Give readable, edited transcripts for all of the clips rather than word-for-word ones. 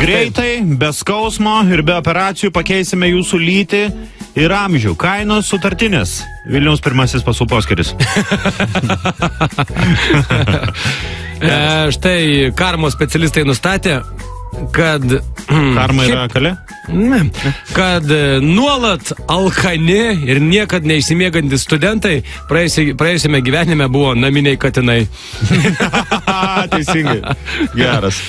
Greitai, be skausmo ir be operacijų pakeisime jūsų lytį ir amžių. Kainos sutartinės. Vilniaus pirmasis pasų poskeris. Štai karmos specialistai nustatė, kad... Karma yra kalė? Ne. Kad nuolat alkani ir niekad neišsimiegantis studentai praėjusiame gyvenime buvo naminiai katinai. Teisingai. Geras.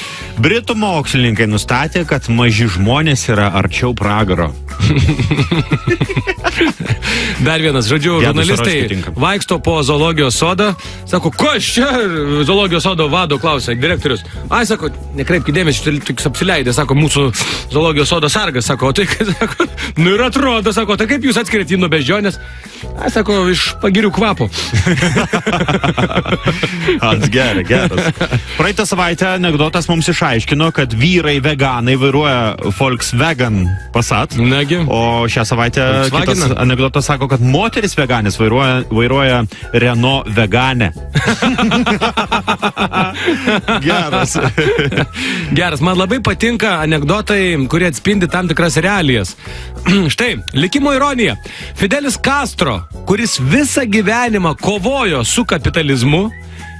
Britų mokslininkai nustatė, kad maži žmonės yra arčiau pragaro. Dar vienas, žodžiu, žurnalistai vaikšto po zoologijos sodą, sako, kas čia? Zoologijos sodo vado klausia direktorius. Ai, sako, nekreipkite dėmesį, tik apsileidė, sako, mūsų zoologijos sodo sargas, sako, o tai, sako, nu ir atrodo, sako, tai kaip jūs atskiriat jį nuo beždžionės? Ai, sako, iš pagirių kvapo. Geras. Praeitą savaitę anekdotas mums išaiškino, kad vyrai veganai vairuoja Volkswagen Passat. Nagi. O šią savaitę kitas anekdotas sako, kad moteris veganės vairuoja Renault Veganę. Geras, man labai patinka anekdotai, kurie atspindi tam tikras realijas. Štai, likimo ironija. Fidelis Castro, kuris visą gyvenimą kovojo su kapitalizmu,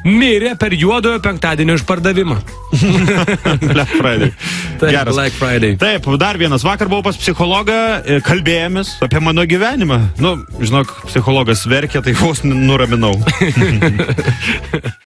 mirė per juodojo penktadienio išpardavimą. Black Friday. Geras. Black Friday. Taip, dar vienas. Vakar buvau pas psichologą, kalbėjomės apie mano gyvenimą. Nu, žinok, psichologas verkė, tai vos nuraminau.